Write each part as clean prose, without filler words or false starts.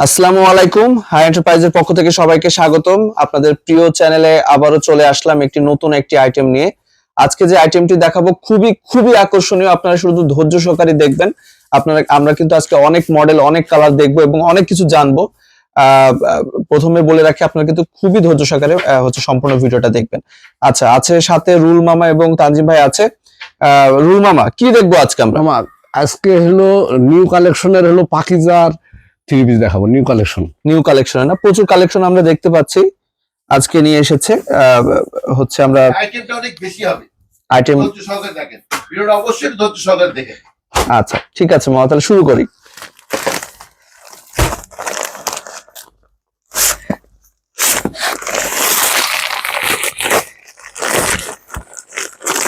আসসালামু আলাইকুম। হাই এন্টারপ্রাইজের পক্ষ থেকে সবাইকে স্বাগতম। আপনাদের প্রিয় চ্যানেলে আবারও চলে আসলাম একটি নতুন আইটেম নিয়ে। আজকে যে আইটেমটি দেখাবো খুবই আকর্ষণীয়, আপনারা শুধু ধৈর্য সহকারে দেখবেন। আমরা কিন্তু আজকে অনেক মডেল, অনেক কালার দেখবো এবং অনেক কিছু জানবো। প্রথমে বলে রাখি, আপনারা কিন্তু খুবই ধৈর্য সহকারে সম্পূর্ণ ভিডিওটা দেখবেন। আচ্ছা, আছে সাথে রুল মামা এবং তানজিম ভাই আছে। রুল মামা, কি দেখবো আজকে আমরা? আজকে হলো নিউ কালেকশনের পাকিজার থ্রি পিস দেখাবো। নিউ কালেকশন না, প্রচুর কালেকশন আমরা দেখতে পাচ্ছি আজকে নিয়ে এসেছে। আমরা আইটেমটা অনেক বেশি হবে, আইটেম ধৈর্য সহকারে দেখেন ভিডিওটা, অবশ্যই ধৈর্য সহকারে দেখেন। আচ্ছা, ঠিক আছে মামা, তাহলে শুরু করি।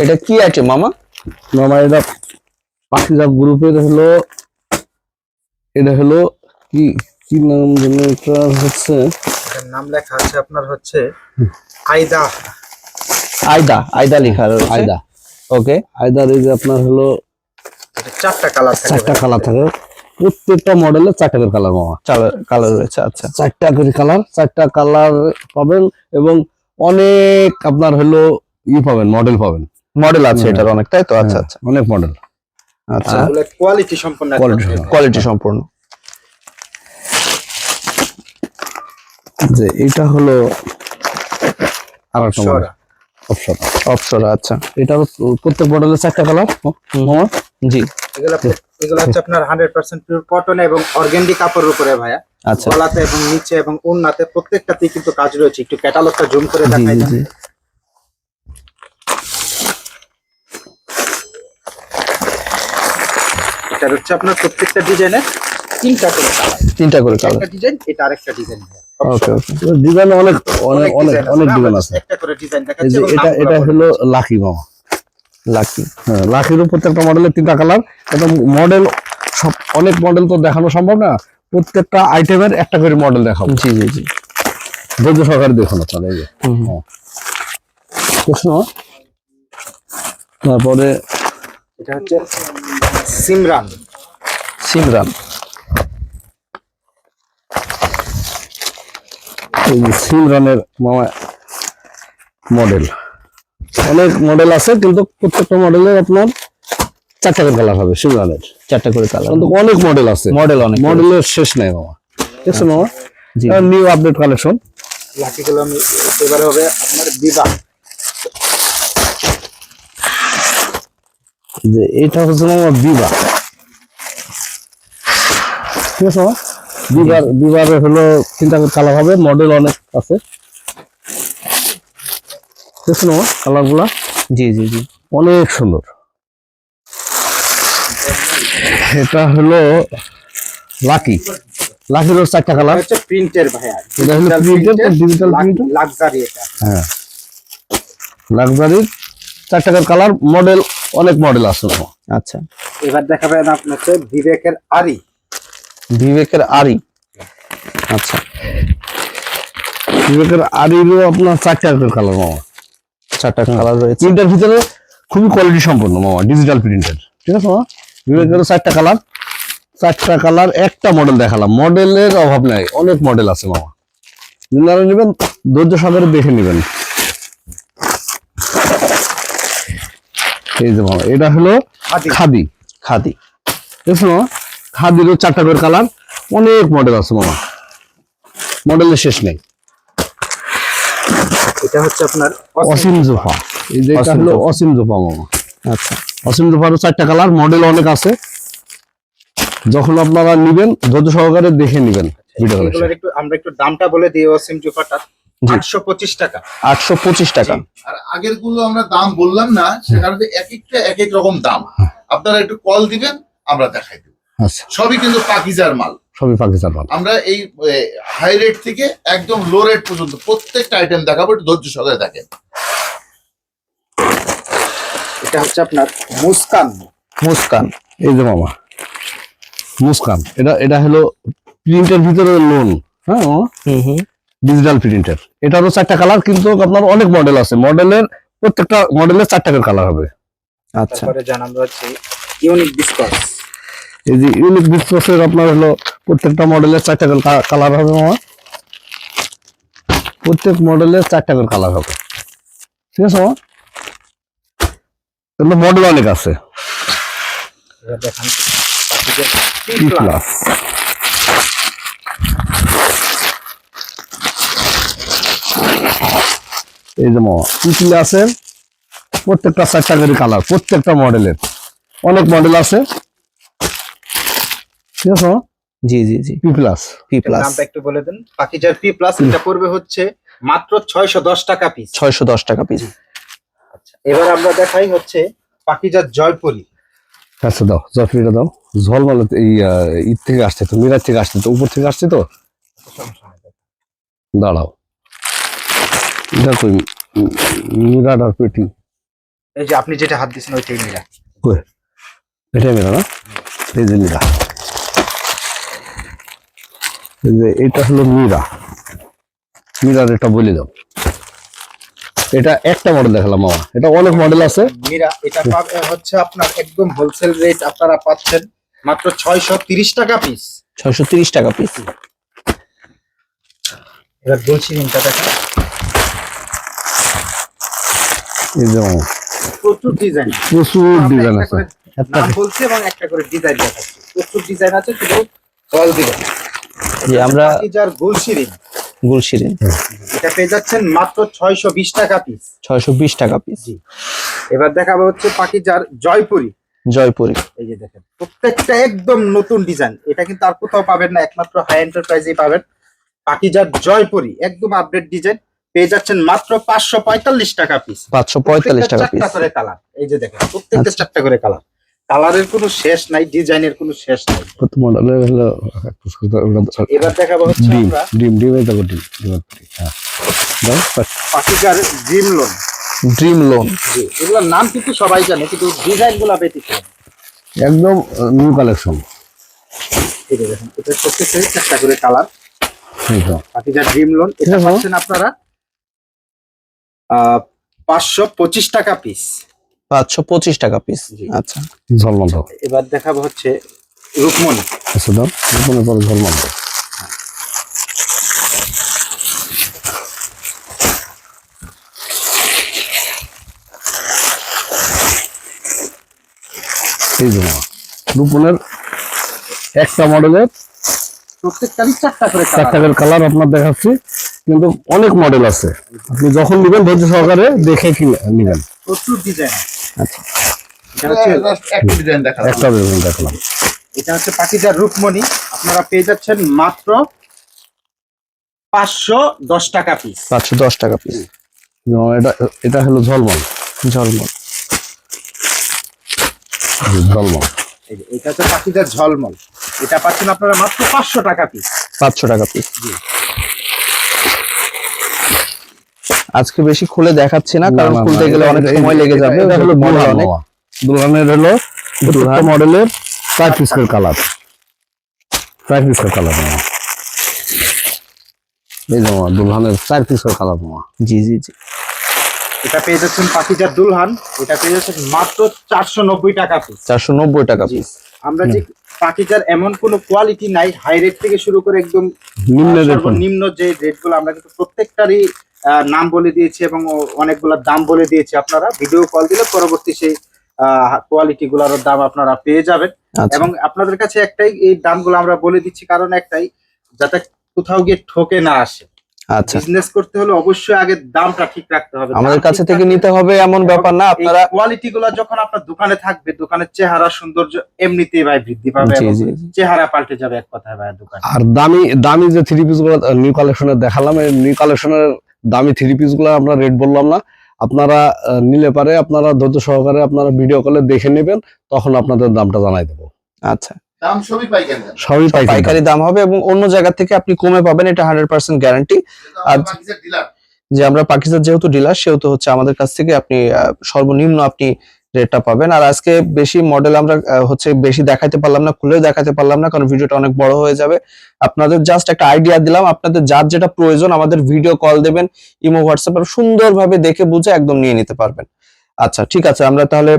এটা কি আইটেম মামা? এটা পাকিজার গ্রুপের এটা হলো কি কি নাম যেন, এটা হচ্ছে নাম লেখা আছে আপনার আইদা আইদা লেখা রয়েছে। আইদা, ওকে। আইদার এই যে আপনার চারটা কালার থাকে। প্রত্যেকটা মডেলে চারটা করে কালার মামা, কালার রয়েছে। আচ্ছা, চারটা কালার পাবেন এবং অনেক আপনার পাবেন, মডেল আছে এটার অনেক, তাই তো? আচ্ছা আচ্ছা, অনেক মডেল। আচ্ছা, কোয়ালিটি সম্পন্ন যে এটা হলো অপসরা। আচ্ছা, এটা প্রত্যেক মডেলের চারটা কালার। জি, এগুলো হচ্ছে আপনার 100% পিওর কটন এবং অর্গানডি কাপড়ের উপরে ভাইয়া। আচ্ছা, গলাতে এবং নিচে এবং ওড়নাতে প্রত্যেকটাতেই কিন্তু কাজ রয়েছে। একটু ক্যাটালগটা জুম করে দেখাই দেন। এটা হচ্ছে আপনার প্রত্যেকটা ডিজাইনের তিনটা করে কালার। একটা ডিজাইন, এটা আরেকটা ডিজাইন। ওকে ওকে। ডিজাইন অনেক ডিজাইন আছে। একটা করে ডিজাইন দেখাচ্ছি। এটা হলো লাকি মামা, হ্যাঁ, লাকির প্রত্যেকটা মডেলের তিনটা কালার। এটা মডেল সব, অনেক মডেল তো দেখানো সম্ভব না, প্রত্যেকটা আইটেমের একটা করে মডেল দেখাবো। জি জি জি, ধৈর্য সহকারে দেখুন আপনারা। এই যে প্রশ্ন, তারপরে এটা হচ্ছে সিমরান। এই যে সিমরানের মামা মডেল, অনেক মডেল আছে কিন্তু প্রত্যেকটা মডেলের আপনার চারটা করে কালার হবে। সিমরানের চারটা করে কালার, কিন্তু অনেক মডেল আছে, মডেলের শেষ নাই মামা। ঠিক আছে মামা, নিউ আপডেট কালেকশন। লাকিগুলো এবারে হবে আপনার বিবাহ। যে এটা হচ্ছে মামা বিবাহ। ঠিক আছে মামা, বিবাহের তিনটা করে কালার হবে, মডেল অনেক আছে। ঠিক আছে মামা, কালার গুলা জি জি জি, অনেক সুন্দর। এটা লাকির চারটা কালার। হচ্ছে প্রিন্টের ভাইয়া, এটা ডিজিটাল প্রিন্টার, লাক্সারি। এটা হ্যাঁ, লাক্সারির চারটা করে কালার, মডেল অনেক মডেল আছে। আচ্ছা, এবার দেখাবেন আপনার বিবেকের আরি। আচ্ছা, বিবেকের আরিরও আপনার চারটা করে কালার মামা, চারটা কালার রয়েছে। প্রিন্টের ভিতরে খুবই কোয়ালিটি সম্পন্ন মামা, ডিজিটাল প্রিন্টের। ঠিক আছে মামা, বিবেকেরও চারটা কালার, একটা মডেল দেখালাম, মডেলের অভাব নাই, অনেক মডেল আছে মামা। যারা নেবেন ধৈর্য সহকারে দেখে নেবেন। এই যে মামা, এটা হলো খাদি। ঠিক আছে মামা, খাদিরও চারটা করে কালার, অনেক মডেল আছে মামা, মডেলের শেষ নেই। এটা হচ্ছে আপনার অসীম জোফা। এই যে এটা হলো অসীম জোফা মামা। আচ্ছা, অসীম জোফারও চারটা কালার, মডেল অনেক আছে। যখন আপনারা নিবেন ধৈর্য সহকারে দেখে নিবেন। আমরা একটু দামটা বলে দিই। অসীম জোফাটা 825 টাকা। 825 টাকা। আর আগের গুলো আমরা দাম বললাম না, সে কারণে এক একটা এক এক রকম দাম। আপনারা একটু কল দিবেন, আমরা দেখাই দেব। আচ্ছা, সবই কিন্তু পাকিজার মাল, আমরা এই হাই রেট থেকে একদম লো রেট পর্যন্ত প্রত্যেকটা আইটেম দেখাবো, একটু ধৈর্য সহকারে দেখেন। এটা হচ্ছে আপনার মুস্কান। এই যে মামা মুস্কান, এটা প্রিন্টের ভিতরে লোন। হ্যাঁ, ডিজিটাল প্রিন্টার। এটারও চারটা কালার, কিন্তু আপনার অনেক মডেল আছে, মডেলের প্রত্যেকটা মডেলের চারটা করে কালার হবে। আচ্ছা, তারপরে জানাবো হচ্ছে ইউনিক বিস্কস। এই যে ইউনিক বিস্কসের আপনার প্রত্যেকটা মডেলের 4টা করে কালার হবে মামা, প্রত্যেক মডেলের 4টা করে কালার হবে, ঠিক আছে মামা। কিন্তু মডেল অনেক আছে। এবার দেখেন পাখিজার P P প্লাস, এই যে মামা P প্লাসের প্রত্যেকটা 4টা করে কালার, প্রত্যেকটা মডেলের অনেক মডেল আছে, ঠিক আছে মামা। জি জি জি, P প্লাস, পি প্লাস দামটা একটু বলে দেন। পাখিজার P প্লাস এটা পড়বে হচ্ছে মাত্র 610 টাকা পিস। 610 টাকা পিস। আচ্ছা, এবার আমরা দেখাই হচ্ছে পাখিজার জয়পুরি। আচ্ছা দাও জয়পুরিটা দাও, ঝলমলে এই ঈদ থেকে আসছে তো, মিরাজ থেকে আসছে তো, উপর থেকে আসছে তো, দাঁড়াও এটা কই মিরাজ আর পেটি, এই যে আপনি যেটা হাত দিয়েছেন ওইটাই মিরা। কই এটা মিরা না, এই যে মিরা, এই যে এটা হলো মিরা, মিরার এটা বলে দাও। এটা একটা মডেল দেখালাম মামা, এটা অনেক মডেল আছে। মিরা এটা পাবে হচ্ছে আপনার একদম হোলসেল রেট আপনারা পাচ্ছেন মাত্র 630 টাকা পিস। 630 টাকা পিস। এবার গোলশিরিনটা দেখেন, এই যে মামা প্রচুর ডিজাইন, প্রচুর ডিজাইন আছে, নাম বলছে এবং একটা করে ডিজাইন দেখাচ্ছে, প্রচুর ডিজাইন আছে, শুধু কল দিবেন। যে আমরা পাখিজার গোলশিরিন গুলশিরিন এটা পেয়ে যাচ্ছেন মাত্র 620 টাকা পিস। 620 টাকা পিস। জি, এবার দেখাবো হচ্ছে পাখিজার জয়পুরি। জয়পুরি, এই যে দেখেন প্রত্যেকটা একদম নতুন ডিজাইন, এটা কিন্তু আর কোথাও পাবেন না, একমাত্র হাই এন্টারপ্রাইজেই পাবেন। পাখিজার জয়পুরি একদম আপডেট ডিজাইন পেয়ে যাচ্ছেন মাত্র 545 টাকা পিস। 545 টাকা পিস। 4টা করে কালার, এই যে দেখেন প্রত্যেকটা 4টা করে কালার, কালারের কোনো শেষ নাই, ডিজাইনের কোনো শেষ নাই। কত মডেলের হলো এবার দেখাবো হচ্ছে ডিম আমরা ডিম ডিম এই দেখো ডিম ডিম, হ্যাঁ দাও পাখিজার ড্রিম লোন। ড্রিম লোন, জি, এগুলোর নাম কিন্তু সবাই জানে, কিন্তু ডিজাইন গুলা ব্যতিক্রম। একদম নিউ কালেকশন, এই যে দেখেন এটা প্রত্যেকটা 4টা করে কালার। ঠিক আছে পাখিজার ড্রিম লোন এটা ঠিক আছে। পাচ্ছেন আপনারা 525 টাকা পিস। 525 টাকা পিস। জি। আচ্ছা, ঝলমল দাও, এবার দেখাবো হচ্ছে রূপমণি। আচ্ছা দাও রূপনে পরে ঝলমল দাও, এই যে মামা রূপনের একটা মডেলের প্রত্যেকটারই 4টা করে 4টা কালার। করে কালার আপনার দেখাচ্ছি, কিন্তু অনেক মডেল আছে, আপনি যখন নেবেন ধৈর্য সহকারে দেখে নেবেন। প্রচুর ডিজাইন। আচ্ছা এটা হচ্ছে একটা ডিজাইন দেখা একটা বেগুন দেখলাম, এটা হচ্ছে পাখিজার রূপমণি, আপনারা পেয়ে যাচ্ছেন মাত্র 510 টাকা পিস। 510 টাকা পিস। এটা এটা হলো ঝলমল, ঝলমল, ঝলমল এই যে এটা হচ্ছে পাখিজার ঝলমল, এটা পাচ্ছেন আপনারা মাত্র 500 টাকা পিস। 500 টাকা পিস। আজকে বেশি খুলে দেখাচ্ছি না, কারণ খুলতে গেলে অনেক সময় লেগে যাবে। এটা হলো মডেল দুলহান অনেক। মামা, দুলহানের হলো প্রত্যেকটা মডেলের 4 পিস করে কালার, 4 পিস করে কালার মামা, এই যে মামা দুলহানের 4 পিস করে কালার মামা। জি জি জি, এটা পেয়ে যাচ্ছেন পাখিজার দুলহান, এটা পেয়ে যাচ্ছেন মাত্র 490 টাকা পিস। 490 টাকা পিস। আমরা যে পাখিজার এমন কোনো কোয়ালিটি নাই, হাই রেট থেকে শুরু করে একদম নিম্ন রেট সর্বনিম্ন যে রেটগুলো, আমরা কিন্তু প্রত্যেকটারই নাম বলে দিয়েছি এবং অনেকগুলোর দাম বলে দিয়েছি। আপনারা ভিডিও কল দিলে পরবর্তী সেই কোয়ালিটি গুলোর দাম আপনারা পেয়ে যাবেন। আচ্ছা, এবং আপনাদের কাছে একটাই এই দামগুলো আমরা বলে দিচ্ছি, কারণ একটাই, যাতে কোথাও গিয়ে ঠকে না আসে। আচ্ছা, বিজনেস করতে হলে অবশ্যই আগে দামটা ঠিক রাখতে হবে, আমাদের দাম কাছে ঠিক থেকে রাখলে নিতে হবে এমন ব্যাপার না। আপনারা কোয়ালিটি গুলো যখন আপনার দোকানে থাকবে, দোকানের চেহারা সৌন্দর্য এমনিতেই ভাই বৃদ্ধি পাবে জি এবং জি জি, চেহারা পাল্টে যাবে এক কথায় ভাই দোকানে। আর দামি দামি যে 3 পিস গুলো নিউ কালেকশনের দেখালাম, এই নিউ কালেকশনের দামি 3 পিস গুলো আমরা রেট বললাম না, আপনারা নিলে পারে আপনারা ধৈর্য সহকারে আপনারা ভিডিও কলে দেখে নেবেন, তখন আপনাদের দামটা জানাই দেবো। আচ্ছা, দাম সবই পাইকারি দাম। সবই পাইকারি পাইকারি দাম হবে এবং অন্য জায়গা থেকে আপনি কমে পাবেন, এটা 100% গ্যারান্টি। যেহেতু আমরা পাকিস্তান ডিলার, যে আমরা পাকিস্তান যেহেতু ডিলার, সেহেতু হচ্ছে আমাদের কাছ থেকে আপনি সর্বনিম্ন আপনি রেটটা পাবেন। আর আজকে বেশি মডেল আমরা হচ্ছে বেশি দেখাতে পারলাম না, খুলেও দেখাতে পারলাম না, কারণ ভিডিওটা অনেক বড় হয়ে যাবে। আপনাদের জাস্ট একটা আইডিয়া দিলাম, আপনাদের যার যেটা প্রয়োজন আমাদের ভিডিও কল দেবেন, ইমো হোয়াটসঅ্যাপে সুন্দরভাবে দেখে বুঝে একদম নিয়ে নিতে পারবেন। আচ্ছা ঠিক আছে, আমরা তাহলে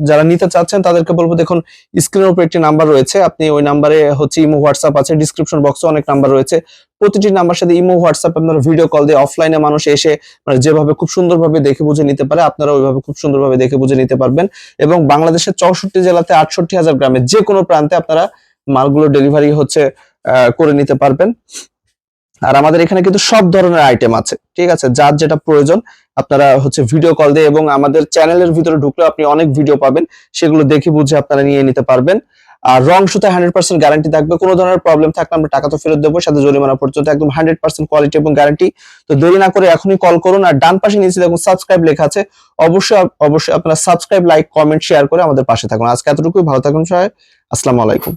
যারা নিতে চাচ্ছেন তাদেরকে বলবো, দেখুন স্ক্রিনের উপর একটি নাম্বার রয়েছে, আপনি ওই নাম্বারে হচ্ছে ইমো হোয়াটসঅ্যাপ আছে, ডিসক্রিপশন বক্সে অনেক নাম্বার রয়েছে, প্রতিটি নাম্বার সাথে ইমো হোয়াটসঅ্যাপ আপনারা ভিডিও কল দিয়ে অফলাইনে মানুষ এসে মানে যেভাবে খুব সুন্দরভাবে দেখে বুঝে নিতে পারে, আপনারা ওইভাবে খুব সুন্দরভাবে দেখে বুঝে নিতে পারবেন। এবং বাংলাদেশের 64 জেলাতে 68,000 গ্রামে যে কোনো প্রান্তে আপনারা মালগুলো ডেলিভারি হচ্ছে করে নিতে পারবেন। আর আমাদের এখানে কিন্তু সব ধরনের আইটেম আছে, ঠিক আছে, যার যেটা প্রয়োজন আপনারা হচ্ছে ভিডিও কল দিয়ে, এবং আমাদের চ্যানেলের ভিতরে ঢুকলে আপনি অনেক ভিডিও পাবেন, সেগুলো দেখে বুঝে আপনারা নিয়ে নিতে পারবেন। আর রং সুতা 100% গ্যারান্টি থাকবে, কোনো ধরনের প্রবলেম থাকলে আমরা টাকা তো ফেরত দেবো, সাথে জরিমানা পর্যন্ত, একদম 100% কোয়ালিটি এবং গ্যারান্টি। তো দেরি না করে এখনই কল করুন। আর ডান পাশে নিচে দেখুন সাবস্ক্রাইব লেখা আছে, অবশ্যই আপনারা সাবস্ক্রাইব, লাইক, কমেন্ট, শেয়ার করে আমাদের পাশে থাকুন। আজকে এতটুকুই, ভালো থাকুন সবাই, আসসালামু আলাইকুম।